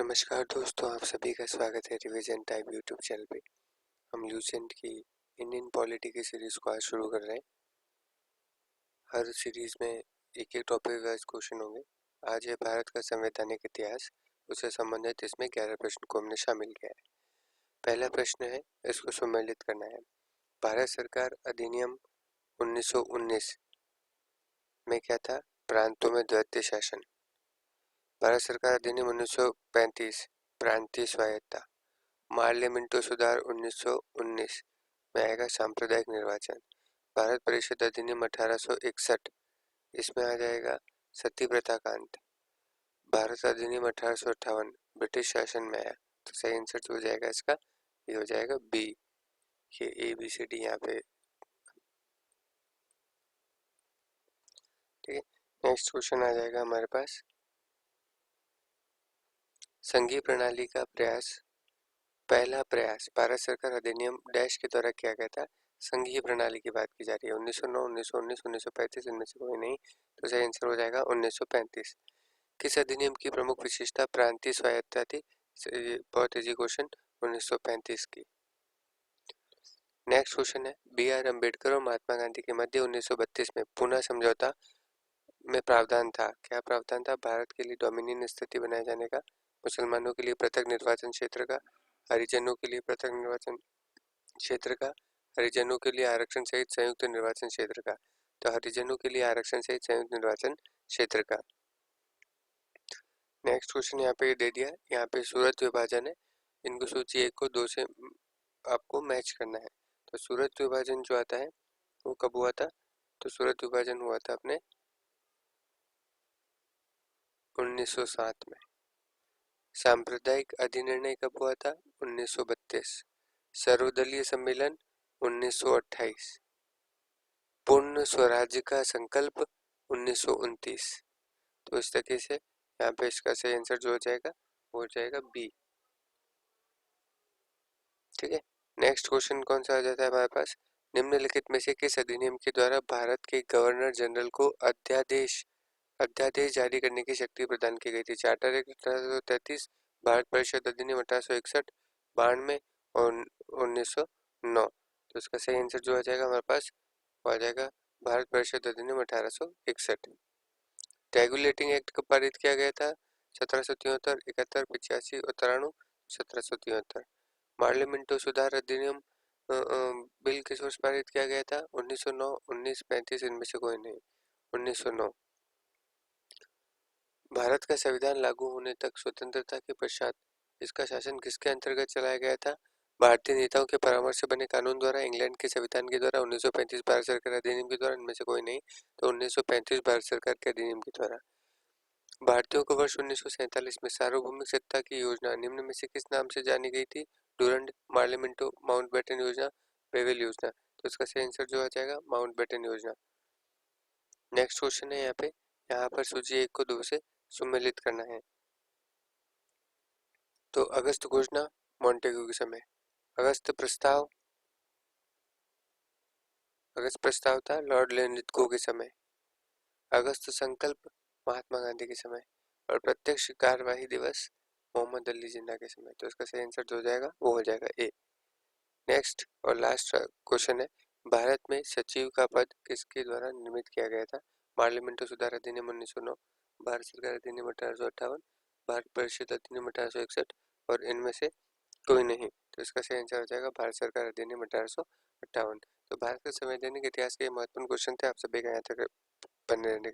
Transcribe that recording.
नमस्कार दोस्तों, आप सभी का स्वागत है रिवीजन टाइप यूट्यूब चैनल पे। हम ल्यूसेंट की इंडियन पॉलिटी की सीरीज को आज शुरू कर रहे हैं। हर सीरीज में एक एक टॉपिक वाइज क्वेश्चन होंगे। आज है भारत का संवैधानिक इतिहास, उससे संबंधित इसमें 11 प्रश्न को हमने शामिल किया है। पहला प्रश्न है, इसको सम्मिलित करना है। भारत सरकार अधिनियम 1919 में क्या था? प्रांतों में द्वैत शासन। भारत सरकार अधिनियम 1935 प्रांतीय स्वायत्ता। पार्लियामेंटो सुधार 1919 में आएगा सांप्रदायिक निर्वाचन। भारत परिषद अधिनियम 1861 इसमें आ जाएगा सती प्रथा का अंत। भारत अधिनियम 1858 ब्रिटिश शासन में आया, तो सही आंसर जो हो जाएगा इसका ये हो जाएगा बी। ये ABCD यहाँ पे ठीक है। नेक्स्ट क्वेश्चन आ जाएगा हमारे पास, संघीय प्रणाली का प्रयास। पहला प्रयास भारत सरकार अधिनियम डैश के द्वारा किया गया था। संघीय प्रणाली की बात की जा रही है। 1909, 1919, 1935 इनमें से कोई नहीं, तो सही आंसर हो जाएगा 1935। किस अधिनियम की प्रमुख विशेषता प्रांतीय स्वायत्तता थी? बहुत इजी क्वेश्चन, 1935 की। नेक्स्ट क्वेश्चन है, BR अम्बेडकर और महात्मा गांधी के मध्य 1932 में पुनः समझौता में प्रावधान था। क्या प्रावधान था? भारत के लिए डोमिनियन स्थिति बनाए जाने का, मुसलमानों के लिए पृथक निर्वाचन क्षेत्र का, हरिजनों के लिए पृथक निर्वाचन क्षेत्र का, हरिजनों के लिए आरक्षण सहित संयुक्त निर्वाचन क्षेत्र का। तो हरिजनों के लिए आरक्षण सहित संयुक्त निर्वाचन क्षेत्र का। नेक्स्ट क्वेश्चन यहाँ पे दे दिया, यहाँ पे सूरत विभाजन है। इनको सूची 1 को 2 से आपको मैच करना है। तो सूरत विभाजन जो आता है वो कब हुआ था? तो सूरत विभाजन हुआ था अपने 1907 में। सांप्रदायिक अधिनिर्णय कब हुआ था? 1932। सर्वदलीय सम्मेलन 1928। पूर्ण स्वराज्य का संकल्प 1929। तो इस तरीके से यहाँ पे इसका सही आंसर जो हो जाएगा वो हो जाएगा बी। ठीक है। नेक्स्ट क्वेश्चन कौन सा आ जाता है हमारे पास, निम्नलिखित में से किस अधिनियम के द्वारा भारत के गवर्नर जनरल को अध्यादेश जारी करने की शक्ति प्रदान की गई थी? चार्टर एक्ट 1833, भारत परिषद अधिनियम 1861, 92 और 1909। तो इसका सही आंसर जो आ जाएगा हमारे पास वो आ जाएगा भारत परिषद अधिनियम 1861। रेगुलेटिंग एक्ट कब पारित किया गया था? 1773, 71, 85 और 93। 1773। पार्लियामेंटो सुधार अधिनियम बिल किस वर्ष पारित किया गया था? 1909, 1935 इनमें से कोई नहीं, 1909। भारत का संविधान लागू होने तक स्वतंत्रता के पश्चात इसका शासन किसके अंतर्गत चलाया गया था? भारतीय नेताओं के परामर्श से बने कानून द्वारा, इंग्लैंड के संविधान के द्वारा, 1935 भारत सरकार अधिनियम के द्वारा, इनमें से कोई नहीं, तो 1935 भारत सरकार के अधिनियम के द्वारा। भारतीयों को वर्ष 1947 में सार्वभौमिक सत्ता की योजना निम्न में से किस नाम से जानी गई थी? डूरंड, पार्लियामेंटो, माउंटबेटन योजना, वेवेल योजना। तो इसका सही आंसर जो आ जाएगा माउंटबेटन योजना। नेक्स्ट क्वेश्चन है यहाँ पर सूची 1 को 2 से सम्मिलित करना है। तो अगस्त घोषणा मॉन्टेग्यू के समय, अगस्त प्रस्ताव था लॉर्ड लिनलिथगो के समय, अगस्त संकल्प महात्मा गांधी के समय, और प्रत्यक्ष कार्यवाही दिवस मोहम्मद अली जिन्ना के समय। तो इसका सही आंसर जो हो जाएगा वो हो जाएगा ए। नेक्स्ट और लास्ट क्वेश्चन है, भारत में सचिव का पद किसके द्वारा निर्मित किया गया था? पार्लियामेंटो सुधार अधिनियम 1909, भारत सरकार अधिनियम 1858, भारत परिषद अधिनियम 1861 और इनमें से कोई नहीं। तो इसका सही आंसर हो जाएगा भारत सरकार अधिनियम 1858। तो भारत के संवैधानिक इतिहास के महत्वपूर्ण क्वेश्चन थे। आप सभी का यहाँ तक बने रहने के